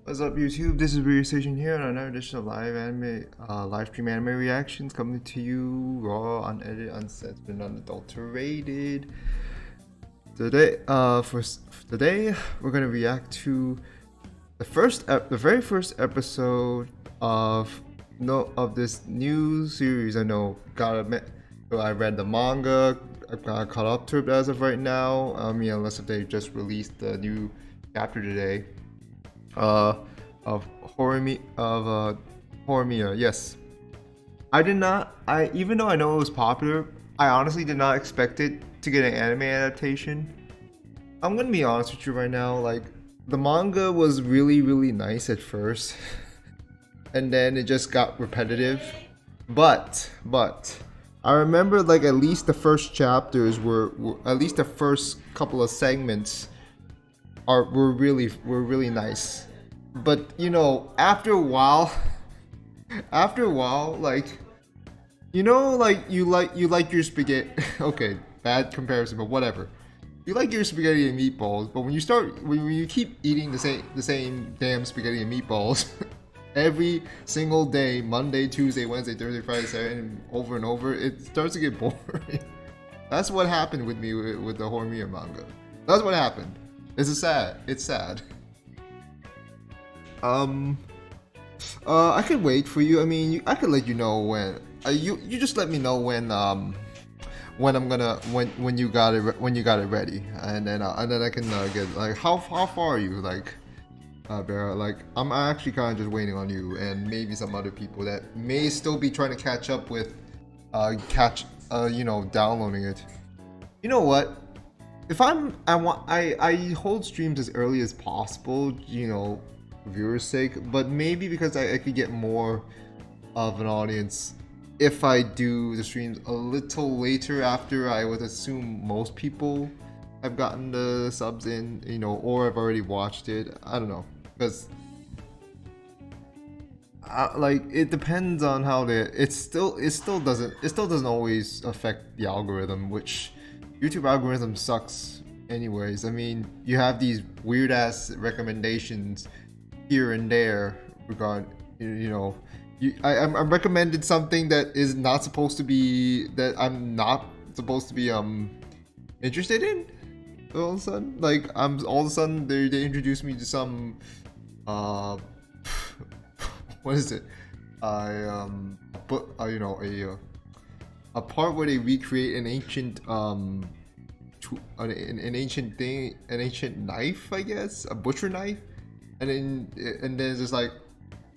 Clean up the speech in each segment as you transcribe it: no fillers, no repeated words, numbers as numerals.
What's up, YouTube? This is Weird Station here on another edition of live stream anime reactions coming to you raw, unedited, uncensored, and unadulterated. Today, today we're gonna react to the very first episode of this new series. I know, gotta admit, I read the manga. I've got caught up to it as of right now. Unless if they just released the new chapter today. Of Horimiya. Yes, I did not. Even though I know it was popular, I honestly did not expect it to get an anime adaptation. I'm gonna be honest with you right now. Like, the manga was really nice at first, and then it just got repetitive. But I remember, like, at least the first chapters were at least the first couple of segments were really nice. But you know, after a while, like, like you like your spaghetti. Okay, bad comparison, but whatever. You like your spaghetti and meatballs, but when you keep eating the same damn spaghetti and meatballs every single day, Monday, Tuesday, Wednesday, Thursday, Friday, Saturday, and over, it starts to get boring. That's what happened with me with the Horimiya manga. That's what happened. It's sad. I could wait for you. I mean, I could let you know when. You just let me know when when you got it ready, and then I can get, like, how far are you, like, Vera? Like, I'm actually kind of just waiting on you and maybe some other people that may still be trying to catch up with downloading it. You know what? If I hold streams as early as possible, viewers' sake, but maybe because I could get more of an audience if I do the streams a little later, after I would assume most people have gotten the subs in, or have already watched it. I don't know, because like, it depends on how it still doesn't always affect the algorithm, which YouTube algorithm sucks anyways. I mean, you have these weird ass recommendations here and there I'm recommended something that is not supposed to be, that I'm not supposed to be interested in. All of a sudden, like, they introduce me to some what is it? A part where they recreate an ancient an ancient knife, I guess, a butcher knife, and then it's just like,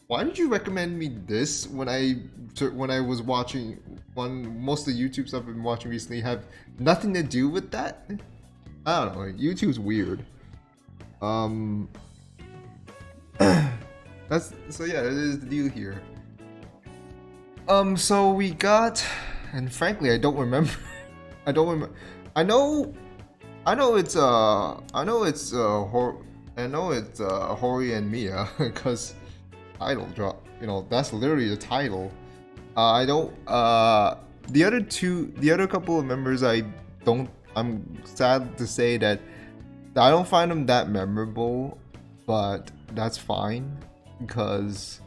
why did you recommend me this when I was watching most of the YouTube stuff I've been watching recently have nothing to do with that? I don't know. YouTube's weird. That is the deal here. So we got, and frankly, I don't remember. I know it's Hori and Mia, because title drop. That's literally the title. I don't. The other couple of members, I'm sad to say that I don't find them that memorable, but that's fine, because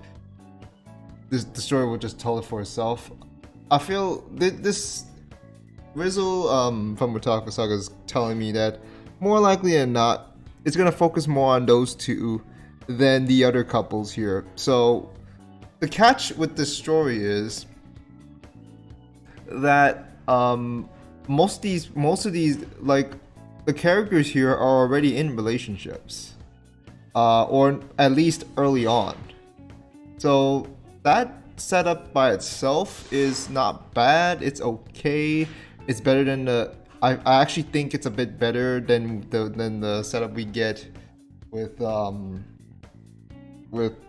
the story will just tell it for itself. I feel this Rizzle from Otaku Saga is telling me that more likely than not, it's gonna focus more on those two than the other couples here. So the catch with this story is that most of these, like, the characters here are already in relationships, or at least early on. So that setup by itself is not bad. It's okay. It's better than I actually think it's a bit better than the setup we get with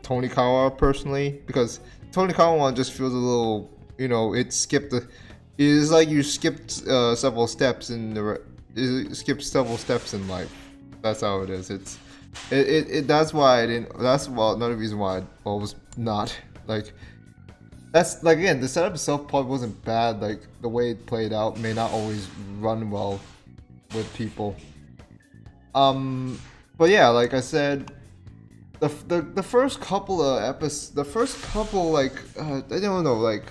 Tonikawa, personally, because Tonikawa one just feels a little, it's like you skipped several steps in life. That's how it is. That's why I didn't. That's another reason why I was not like. That's, like, again, the setup itself probably wasn't bad. Like, the way it played out may not always run well with people. But yeah, like I said, the first couple of episodes, the first couple like I don't know, like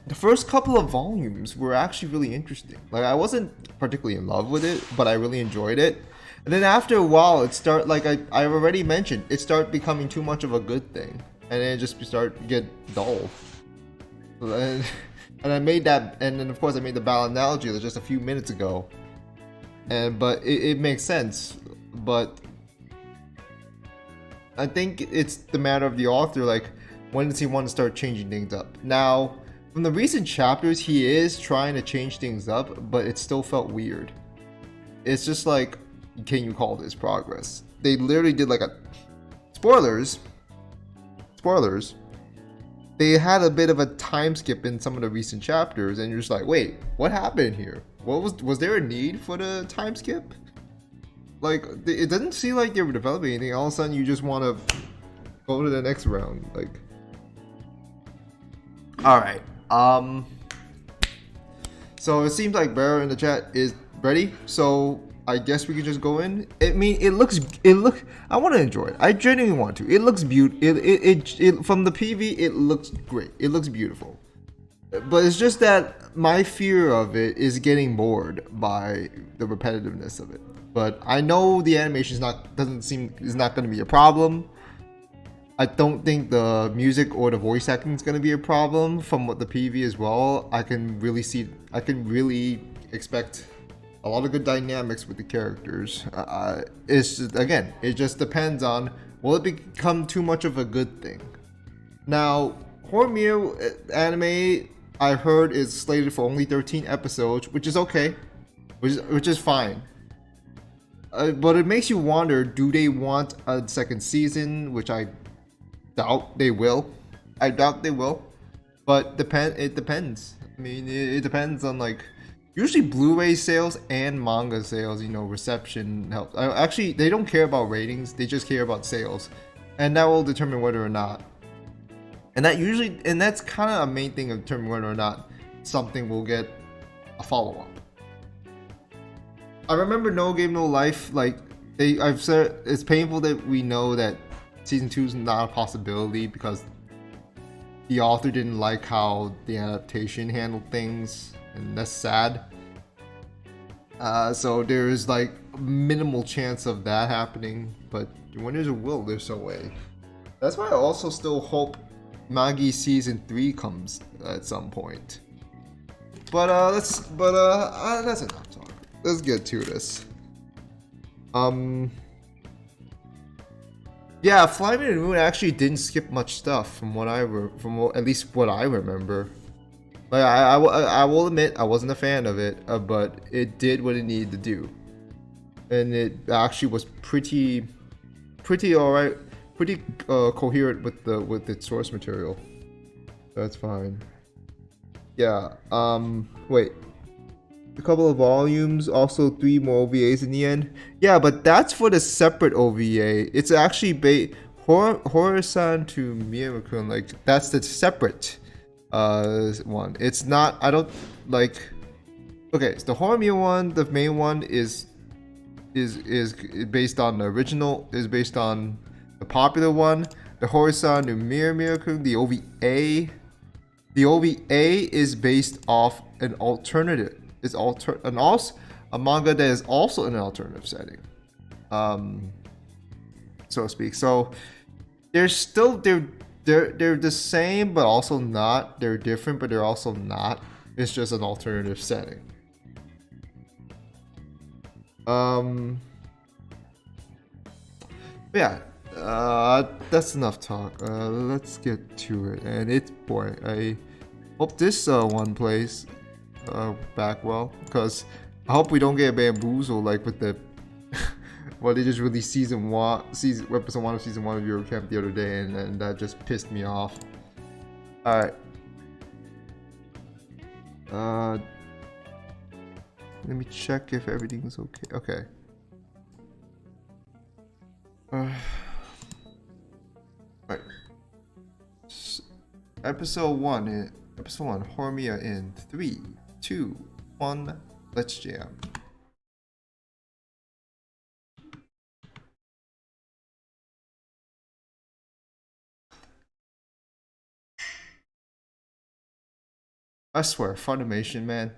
the first couple of volumes were actually really interesting. Like I wasn't particularly in love with it, but I really enjoyed it. And then after a while, it start like I've already mentioned, it started becoming too much of a good thing, and then it just start to get dull. And I made that, and then of course I made the ball analogy just a few minutes ago. But it makes sense, but I think it's the matter of the author, like when does he want to start changing things up? Now, from the recent chapters, he is trying to change things up, but it still felt weird. It's just like, can you call this progress? They literally did like a spoilers. They had a bit of a time skip in some of the recent chapters, and you're just like, wait, what happened here? What was there a need for the time skip? Like, it doesn't seem like they were developing anything. All of a sudden, you just want to go to the next round. Like, all right. So it seems like Bear in the chat is ready. So I guess we could just go in. I mean, it look. I want to enjoy it. I genuinely want to. It looks beautiful. It from the PV, it looks great. It looks beautiful. But it's just that my fear of it is getting bored by the repetitiveness of it. But I know the animation is not going to be a problem. I don't think the music or the voice acting is going to be a problem from what the PV as well. I can really expect a lot of good dynamics with the characters. It's just, again, it just depends on, will it become too much of a good thing? Now, Horimiya anime, I heard, is slated for only 13 episodes, which is okay, which is fine. But it makes you wonder, do they want a second season, which I doubt they will. But it depends. I mean, it depends on, like, usually Blu-ray sales and manga sales, you know, reception helps. Actually, they don't care about ratings, they just care about sales. And that will determine whether or not. And that's kind of a main thing of determining whether or not something will get a follow-up. I remember No Game No Life, like I've said, it's painful that we know that season 2 is not a possibility because the author didn't like how the adaptation handled things, and that's sad. So there's like minimal chance of that happening, but when there's a will, there's a way. That's why I also still hope Magi season 3 comes at some point. But that's enough talk. Let's get to this. Yeah, Fly Me to the Moon actually didn't skip much stuff from at least what I remember. Like I will admit I wasn't a fan of it, but it did what it needed to do, and it actually was pretty alright, pretty coherent with its source material. That's fine. Yeah. Wait. A couple of volumes, also 3 more OVAs in the end. Yeah, but that's for the separate OVA. It's actually Horimiya to Miyamakun, like that's the separate one. It's not, I don't like. Okay, so the Horimiya one, the main one is based on the original, is based on the popular one. The Horimiya to Miyamakun, the OVA. The OVA is based off an alternative. It's a manga that is also in an alternative setting, so to speak. So they're still they're the same, but also not. They're different, but they're also not. It's just an alternative setting. Yeah, that's enough talk. Let's get to it. And it's boy. I hope this one plays back well, because I hope we don't get bamboozled like with the well, they just released episode 1 of season 1 of Eurocamp the other day, and that just pissed me off. All right, let me check if everything's okay. All right, episode 1, Horimiya in 3, 2, 1, let's jam. I swear, Funimation, man.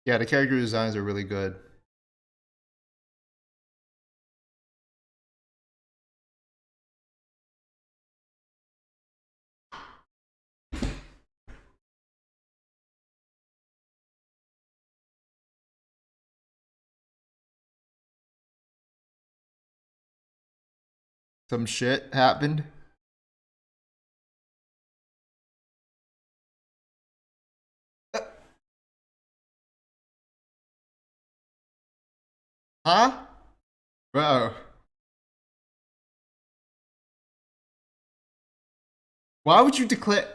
Yeah, the character designs are really good. Some shit happened. Huh? Bro. Why would you declare?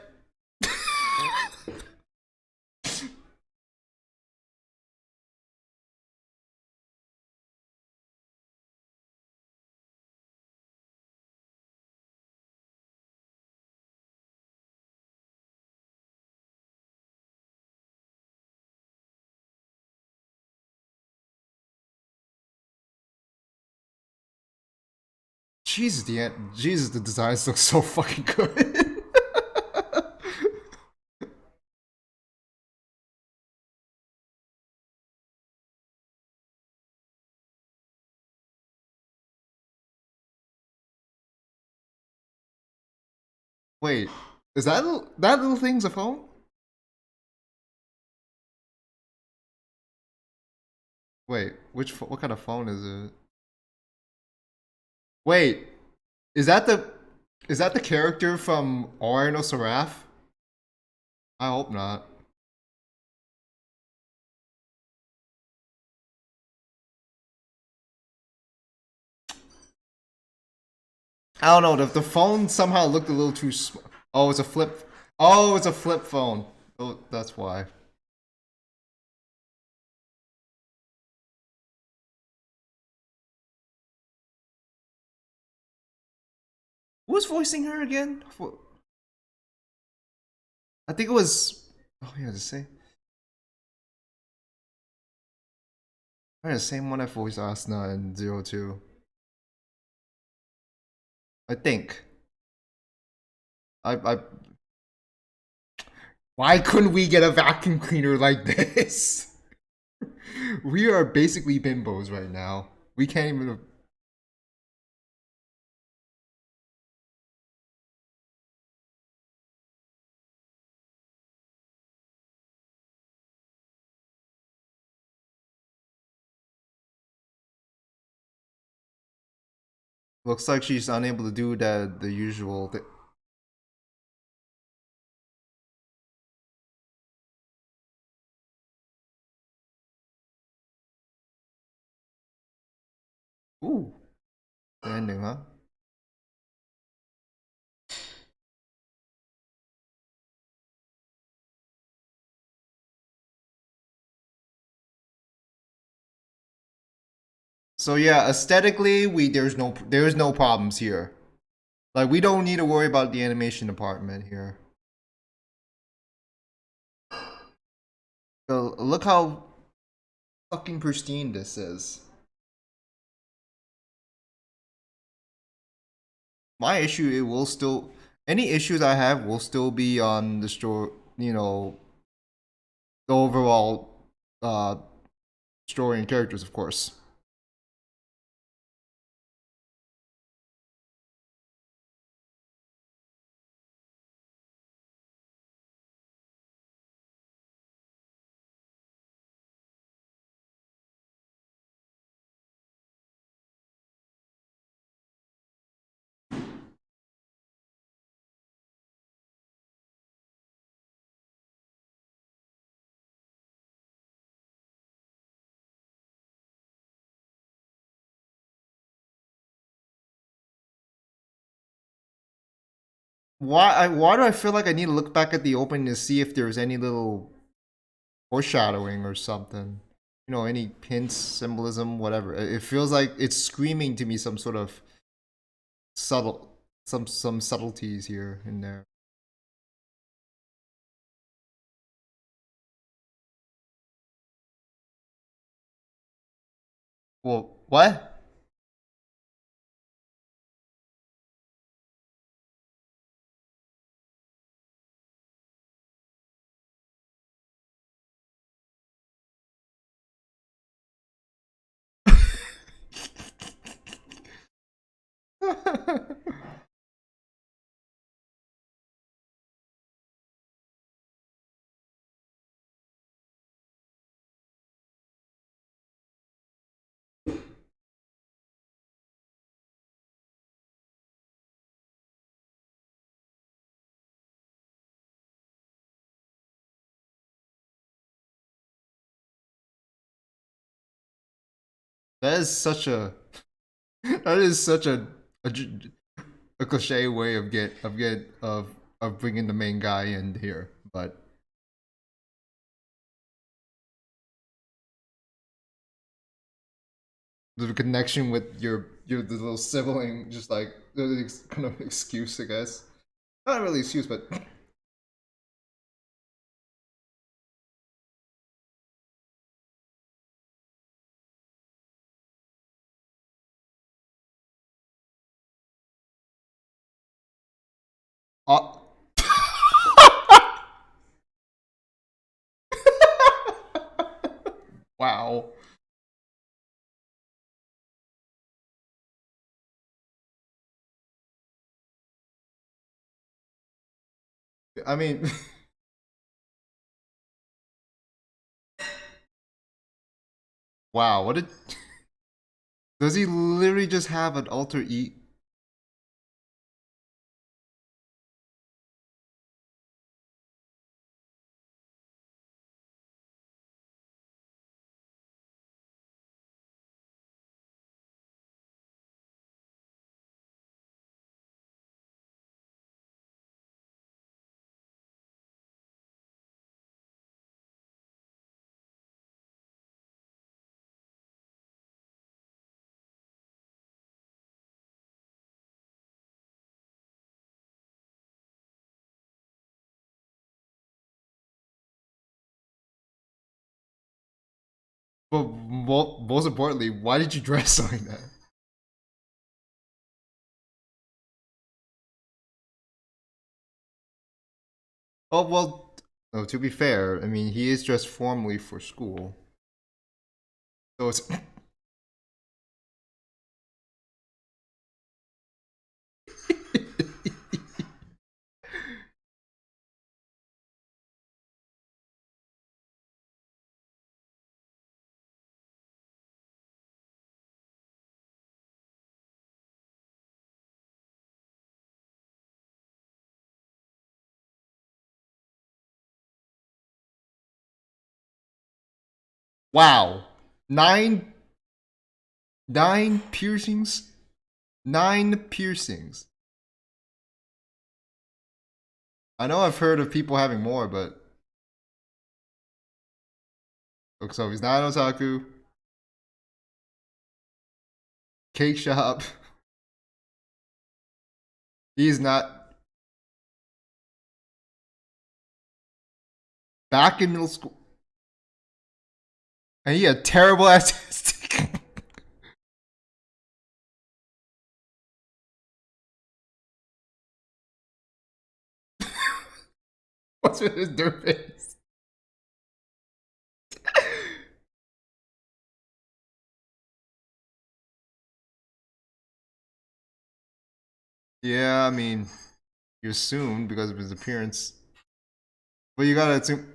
Jesus, Jesus, the designs look so fucking good. Wait, is that little thing's a phone? Wait, what kind of phone is it? Wait, is that the character from Orino Seraph? I hope not. I don't know. The phone somehow looked a little too small. Oh, it's a flip. Oh, it's a flip phone. Oh, that's why. Who was voicing her again? I think it was. Oh yeah, the same. Oh, yeah, the same one I voiced Asuna in 02. I think. I. Why couldn't we get a vacuum cleaner like this? We are basically bimbos right now. We can't even. Looks like she's unable to do the usual. Ooh, the ending, huh? So yeah, aesthetically, there's no problems here. Like we don't need to worry about the animation department here. So look how fucking pristine this is. My issue, it will still, any issues I have will still be on the store. The overall uh story and characters, of course. Why do I feel like I need to look back at the opening to see if there's any little foreshadowing or something. You know, any hints, symbolism, whatever. It feels like it's screaming to me some sort of subtle, some subtleties here and there. Well, what? That is such a that is such a, a cliche way of bringing the main guy in here, but the connection with your the little sibling, just like kind of excuse, I guess. Not really excuse, but uh, wow. I mean, wow. What did does he literally just have an alter e? But most importantly, why did you dress like that? Oh well. Oh, to be fair, I mean he is dressed formally for school, so it's wow. Nine nine piercings. 9 piercings. I know I've heard of people having more, but so he's not otaku. Cake shop. He's not back in middle school, and he had terrible artistic. What's with his dirt face? Yeah, I mean, you assumed because of his appearance, but you gotta assume.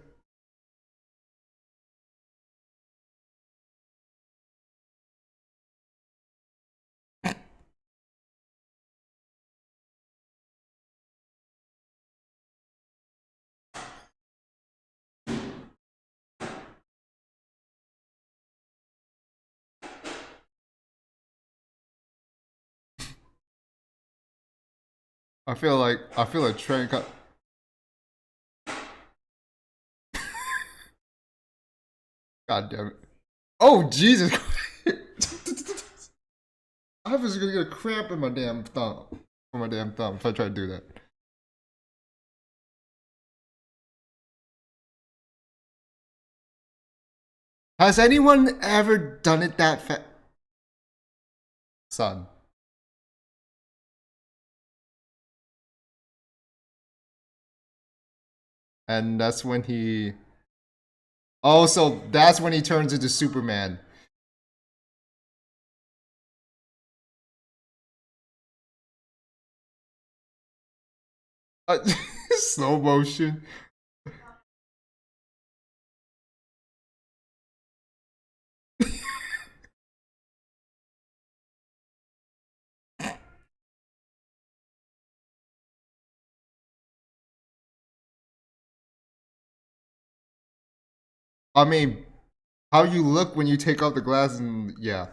I feel like Trent. God damn it. Oh, Jesus Christ. I was gonna get a cramp in my damn thumb. For my damn thumb if I try to do that. Has anyone ever done it that fast? Son. And that's when he. Oh, so that's when he turns into Superman. Uh, slow motion. I mean, how you look when you take off the glass, and yeah,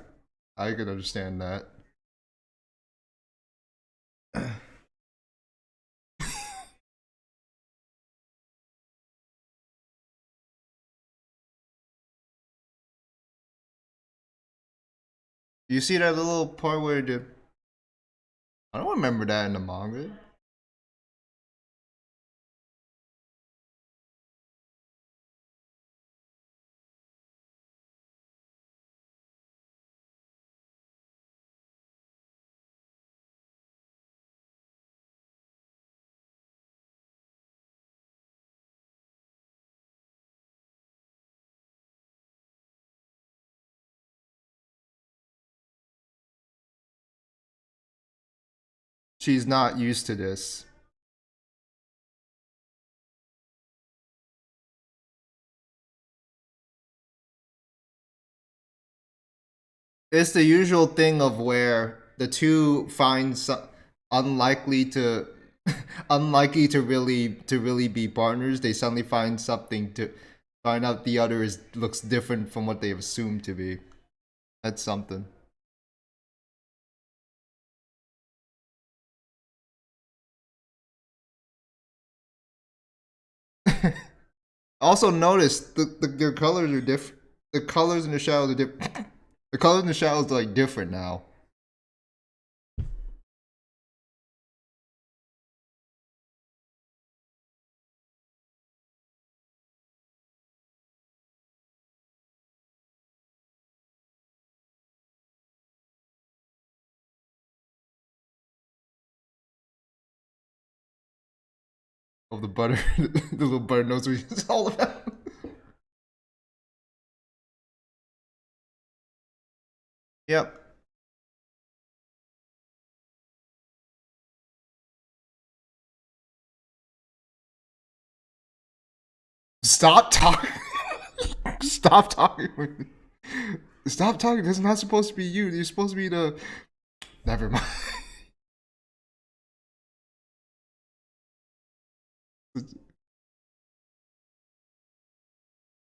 I can understand that. You see that little part where the I don't remember that in the manga. She's not used to this. It's the usual thing of where the two find unlikely to unlikely to really be partners. They suddenly find something to find out the other is looks different from what they've assumed to be. That's something. Also notice the colors are different. The colors in the shadows are different. The colors in the shadows are like different now. Of the butter, the little butter knows what it's all about. Yep. Stop talking. Stop talking. Stop talking. This is not supposed to be you. You're supposed to be the. Never mind.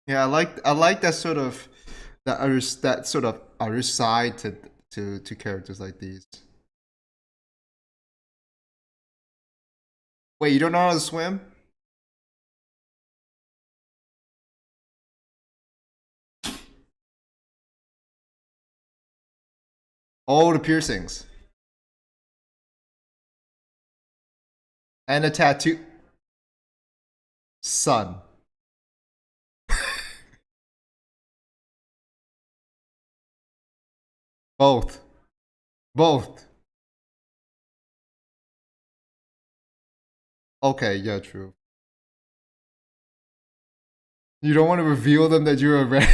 Yeah, I like that sort of that sort of other side to characters like these. Wait, you don't know how to swim? Oh, the piercings and a tattoo. Son. Both. Both. Okay, yeah, true. You don't want to reveal them that you're a red.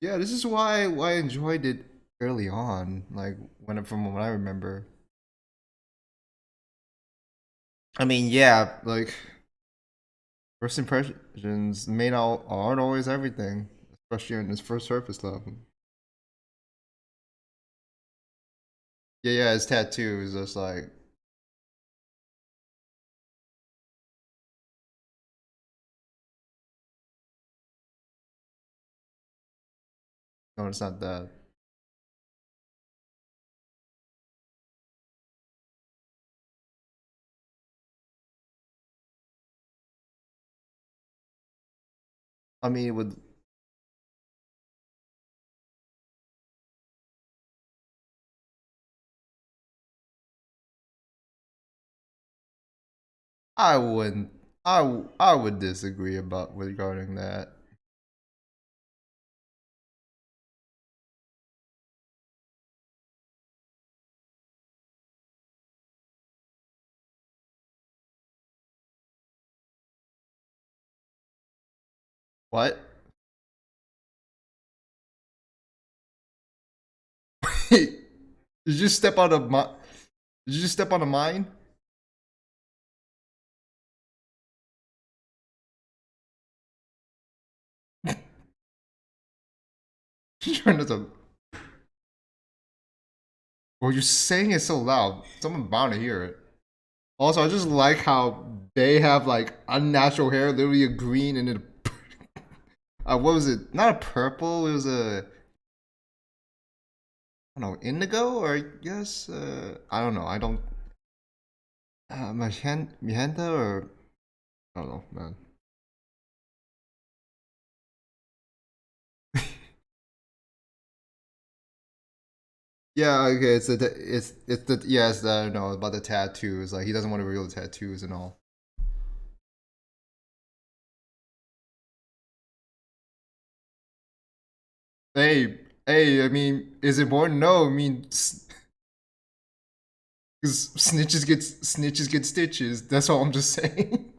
Yeah, this is why I enjoyed it early on, like from what I remember. I mean, yeah, like first impressions may not aren't always everything, especially on this first surface level. Yeah, yeah, his tattoo is just like no, it's not that. I mean, it would. I wouldn't. I would disagree about regarding that. What? Did you just step out of my? Did you just step on a mine? Trying to. Well, you're saying it so loud. Someone's bound to hear it. Also, I just like how they have like unnatural hair, literally a green and a what was it? Not a purple. It was a I don't know indigo or I guess I don't know. I don't magenta or I don't know, man. Yeah, okay. It's the yes. I know about the tattoos. Like he doesn't want to reveal the tattoos and all. Hey, hey. I mean, is it important? No. I mean, because snitches get stitches. That's all I'm just saying.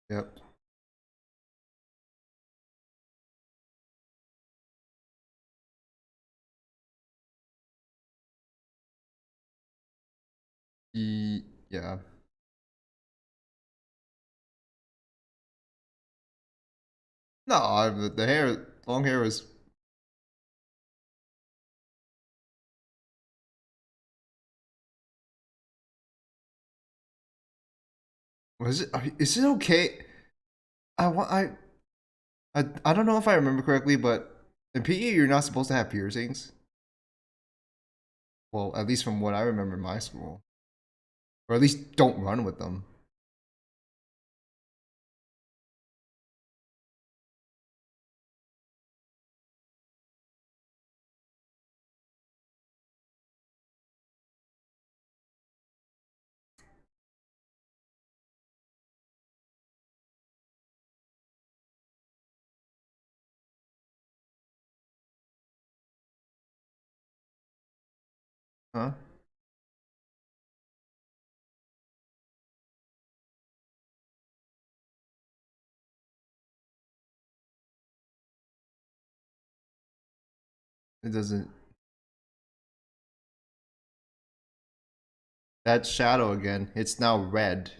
Yep. Yeah. No, the hair, long hair was. Was it? Is it okay? I want. I don't know if I remember correctly, but in PE you're not supposed to have piercings. Well, at least from what I remember in my school, or at least don't run with them. Huh? It doesn't. That shadow again. It's now red.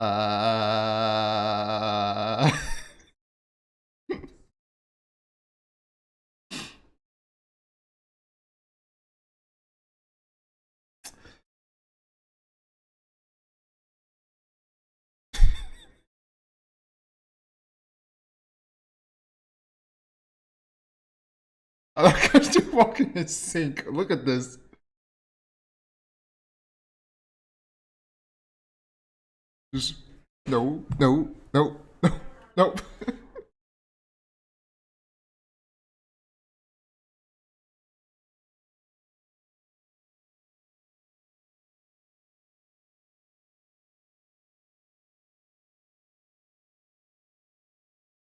Uh. I like how you walking in sync. Look at this. Just no, no, no, no, no.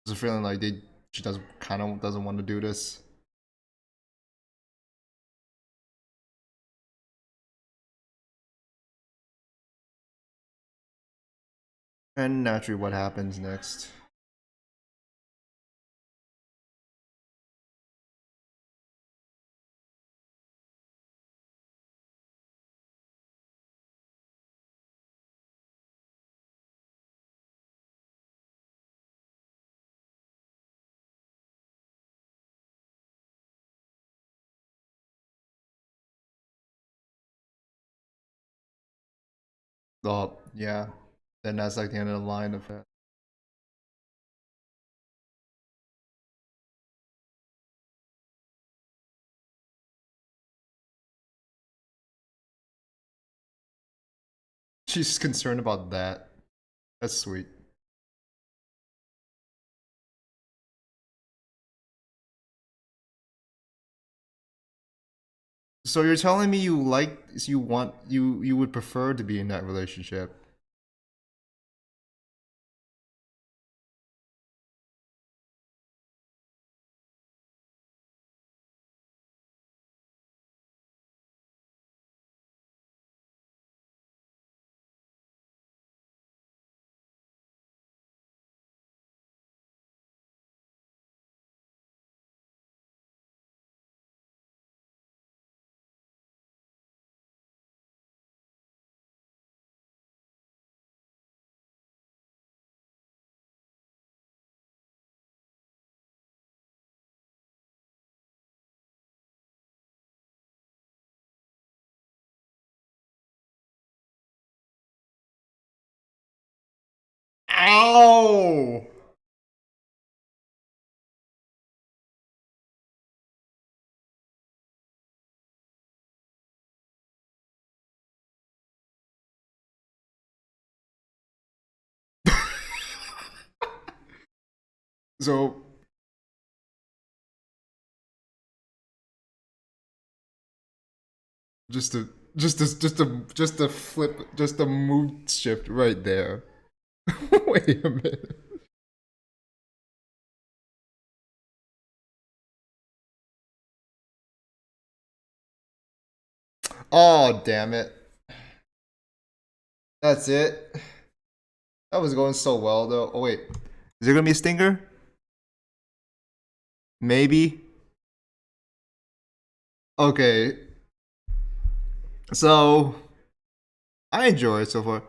There's a feeling like she does kind of doesn't want to do this. And naturally, what happens next? Oh, yeah. Then that's like the end of the line of that. She's concerned about that. That's sweet. So you're telling me you would prefer to be in that relationship? Ow! So just a mood shift right there. Wait a minute. Oh, damn it. That's it. That was going so well though. Oh wait. Is there gonna be a stinger? Maybe. Okay. So I enjoy it so far.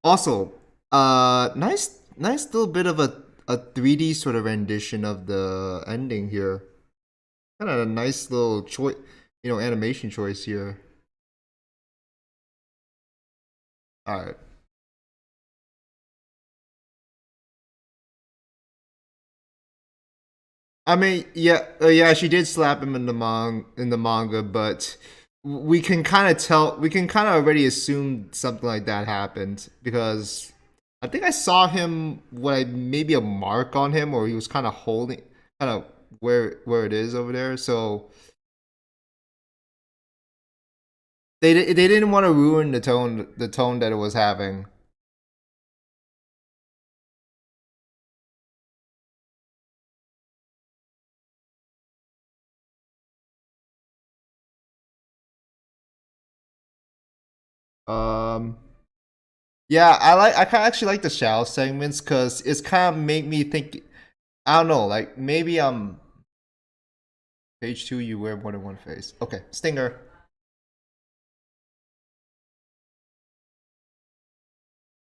Also, nice little bit of a 3D sort of rendition of the ending here. Kind of a nice little choice, animation choice here. All right. I mean, yeah, she did slap him in the manga, but we can kind of already assume something like that happened because I think I saw him maybe a mark on him, or he was kind of holding, kind of where it is over there. So they didn't want to ruin the tone that it was having. Um, yeah, I kind of actually like the shadow segments because it's kind of made me think. I don't know, like maybe page two. You wear more than one face. Okay, stinger.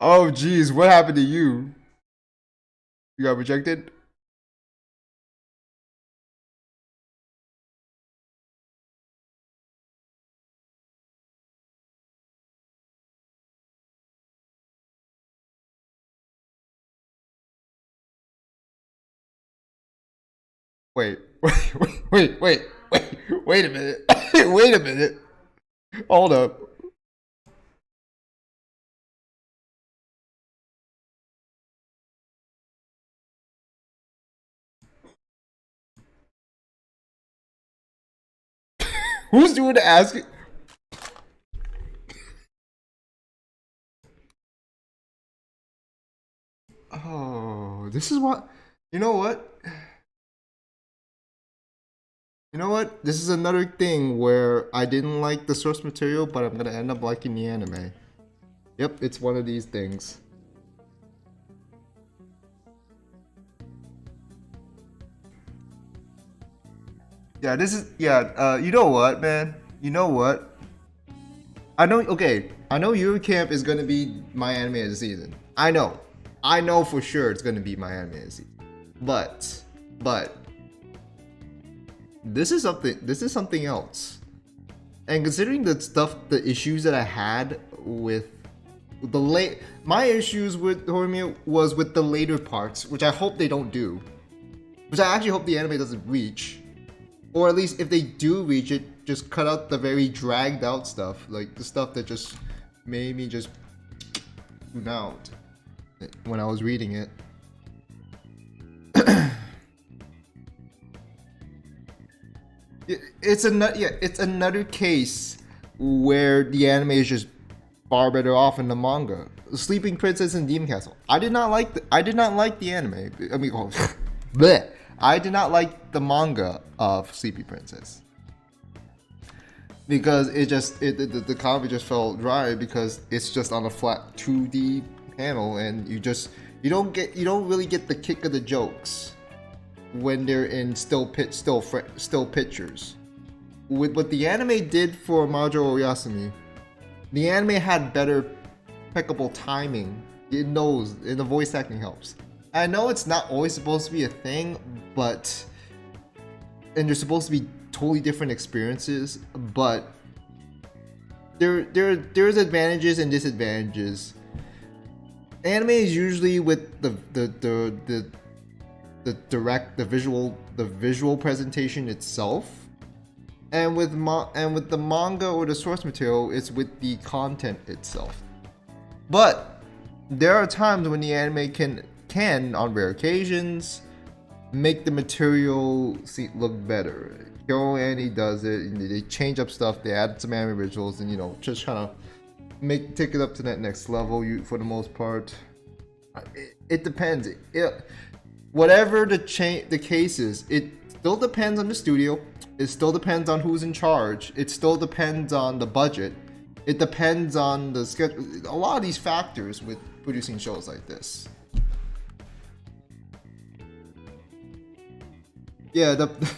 Oh, geez, what happened to you? You got rejected? Wait, wait a minute. Wait a minute. Hold up. Who's doing the asking? Oh, this is what. You know what? You know what? This is another thing where I didn't like the source material, but I'm gonna end up liking the anime. Yep, it's one of these things. Yeah, this is yeah. You know what, man? You know what? I know. Okay, I know your camp is gonna be my anime of the season. I know for sure it's gonna be my anime of the season. But this is something. This is something else. And considering the issues that I had with my issues with Horimiya was with the later parts, which I hope they don't do. Which I actually hope the anime doesn't reach. Or at least if they do reach it, just cut out the very dragged out stuff. Like the stuff that just made me just tune out when I was reading it. It's another case where the anime is just far better off in the manga. Sleeping Princess and Demon Castle. I did not like the anime. I mean, bleh. I did not like the manga of Sleepy Princess because the comic just felt dry because it's just on a flat 2D panel and you don't really get the kick of the jokes when they're in still pictures. With what the anime did for Majo Oyasumi, the anime had better impeccable timing. It knows, and the voice acting helps. I know it's not always supposed to be a thing, and they're supposed to be totally different experiences, but there's advantages and disadvantages. Anime is usually with the visual presentation itself, and with the manga or the source material, it's with the content itself. But there are times when the anime can on rare occasions make the material look better. Kyo Annie does it. They change up stuff. They add some anime visuals, and just kind of take it up to that next level. For the most part, it depends. Whatever the case is, it still depends on the studio. It still depends on who's in charge. It still depends on the budget. It depends on the schedule. A lot of these factors with producing shows like this. Yeah, that's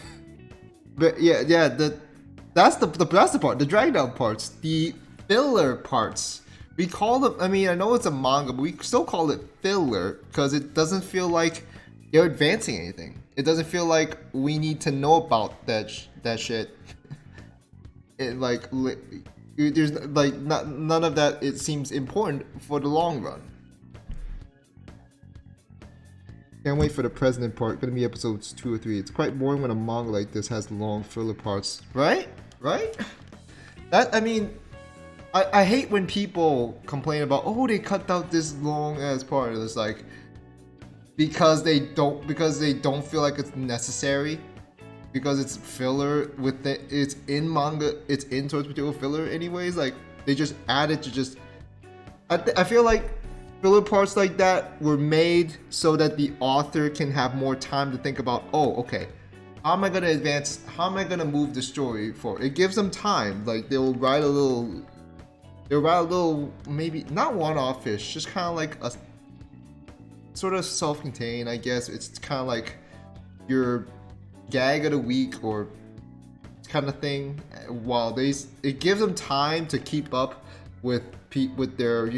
the part. The drag down parts, the filler parts. We call them. I mean, I know it's a manga, but we still call it filler because it doesn't feel like they're advancing anything. It doesn't feel like we need to know about that shit. There's none of that. It seems important for the long run. Can't wait for the president part. Gonna be episodes 2 or 3. It's quite boring when a manga like this has long filler parts, right? I hate when people complain about they cut out this long ass part. It's like because they don't feel like it's necessary, because it's filler with it's in manga, it's in source material filler anyways. Like they just add it to just. I feel like filler parts like that were made so that the author can have more time to think about, okay, how am I gonna advance? How am I gonna move the story forward? It gives them time. Like they'll write a little, maybe not one-off-ish, just kind of like a sort of self-contained, I guess. It's kind of like your gag of the week or kind of thing. While it gives them time to keep up with their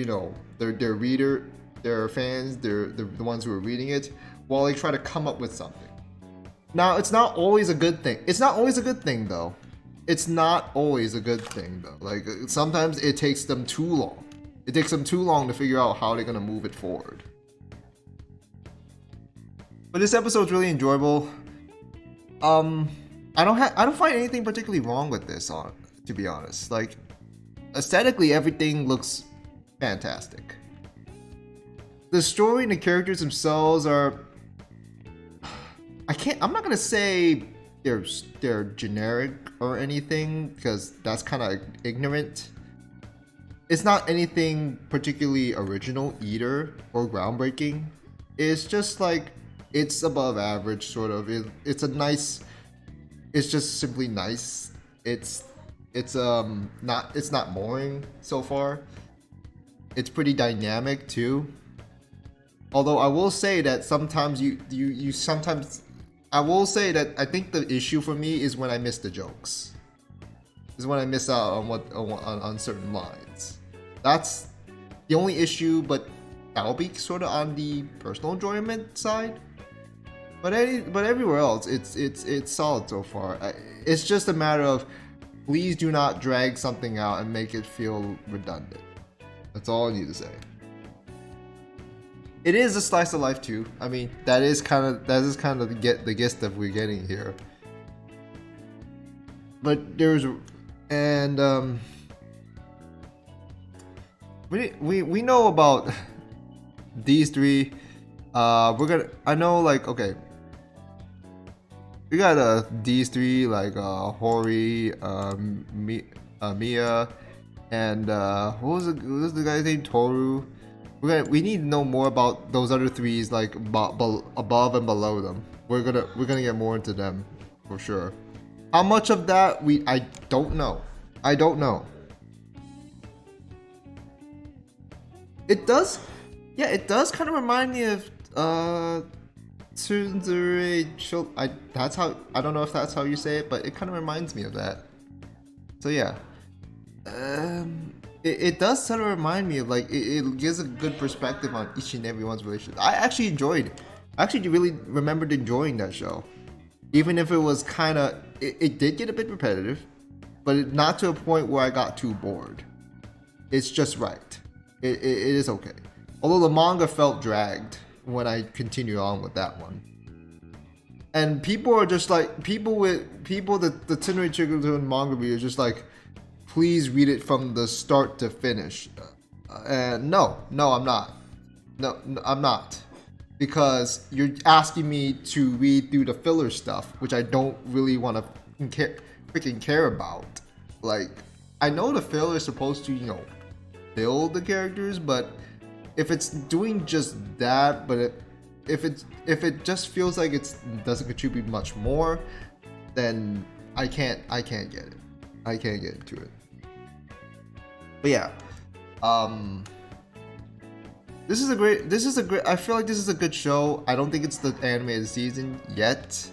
their reader, their fans, the ones who are reading it, while they try to come up with something. Now, it's not always a good thing. It's not always a good thing though. Like sometimes it takes them too long. It takes them too long to figure out how they're gonna move it forward. But this episode's really enjoyable. I don't find anything particularly wrong with this, to be honest. Like aesthetically, everything looks fantastic. The story and the characters themselves are. I'm not gonna say they're generic or anything because that's kind of ignorant. It's not anything particularly original either or groundbreaking. It's just like it's above average sort of. It's just simply nice. It's not boring so far. It's pretty dynamic too. Although I will say that sometimes I think the issue for me is when I miss the jokes. Is when I miss out on certain lines. That's the only issue, but that'll be sort of on the personal enjoyment side. But everywhere else, it's solid so far. It's just a matter of please do not drag something out and make it feel redundant. That's all I need to say. It is a slice of life too. I mean, that is kind of the gist that we're getting here. But we know about these three. I know, like, okay, we got these three, like Hori, Mia, and what was the guy's name? Toru. We need to know more about those other threes, like above and below them. We're gonna get more into them for sure. How much of that I don't know. I don't know. It does, yeah, it does kind of remind me of Tsundere. That's how, I don't know if that's how you say it, but it kind of reminds me of that. So yeah, it does sort of remind me of, like, it gives a good perspective on each and everyone's relationship. I actually really remembered enjoying that show, even if it was kind of, it did get a bit repetitive, but not to a point where I got too bored. It's just right. It is okay. Although the manga felt dragged when I continued on with that one. And people are just like, the Tsunade Children manga readers just like, please read it from the start to finish. And no, I'm not. No, I'm not. Because you're asking me to read through the filler stuff, which I don't really want to freaking care about. Like, I know the filler is supposed to, build the characters, but if it's doing just that, but if it just feels like it doesn't contribute much more, then I can't get it. I can't get into it. But yeah, this is a great. I feel like this is a good show. I don't think it's the animated season yet.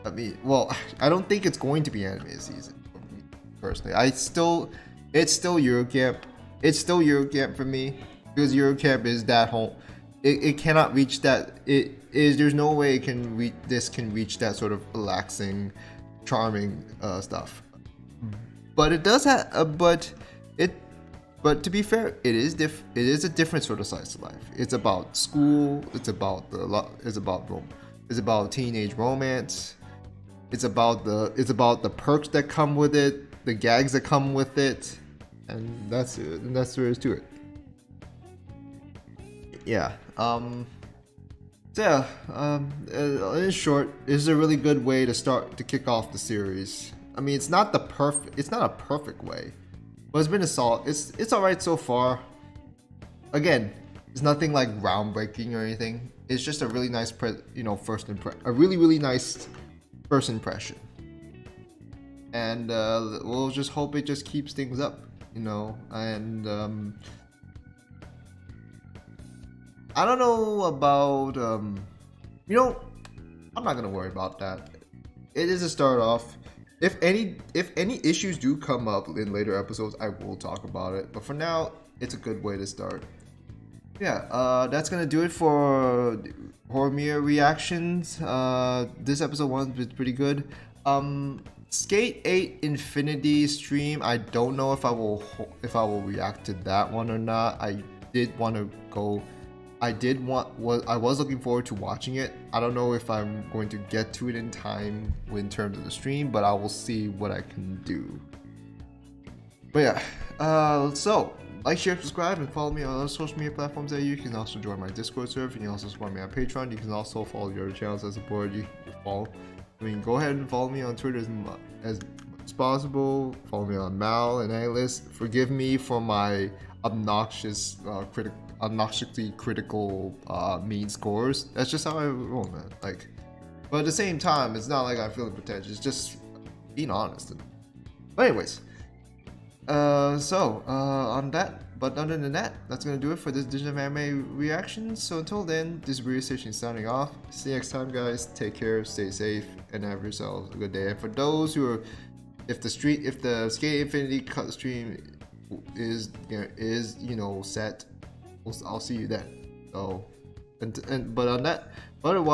I mean, well, I don't think it's going to be animated season for me personally. It's still Eurocamp. It's still Eurocamp for me, because Eurocamp is that whole. It cannot reach that. It is. There's no way it can reach. This can reach that sort of relaxing, charming stuff. But it does have. But to be fair, it is a different sort of slice of life. It's about school. It's about teenage romance. It's about the perks that come with it, the gags that come with it, and that's it. And that's there is to it. Yeah. In short, this is a really good way to kick off the series. I mean, it's not a perfect way, but it's been a solid. It's all right so far. Again, it's nothing like groundbreaking or anything. It's just a really nice really nice first impression. And we'll just hope it just keeps things up, and I don't know about I'm not gonna worry about that. It is a start off. If any issues do come up in later episodes, I will talk about it. But for now, it's a good way to start. Yeah, that's gonna do it for Horimiya reactions. This episode 1 was pretty good. Skate 8 Infinity stream. I don't know if I will react to that one or not. I was looking forward to watching it. I don't know if I'm going to get to it in time in terms of the stream, but I will see what I can do. But yeah, so like, share, subscribe, and follow me on other social media platforms that you can also join my Discord server. You can also support me on Patreon. You can also follow the other channels that support you. Go ahead and follow me on Twitter as much as possible. Follow me on Mal and A-List. Forgive me for my obnoxiously critical mean scores. That's just how I roll, man. Like, but at the same time, it's not like I'm feeling pretentious. It's just being honest. But anyways, on that. But other than that, that's gonna do it for this Digital Anime reaction. So until then, this is Weird Station signing off. See you next time, guys. Take care, stay safe, and have yourselves a good day. And for those who are, if the Skate Infinity cut stream is set, I'll see you then. So, but on that, otherwise.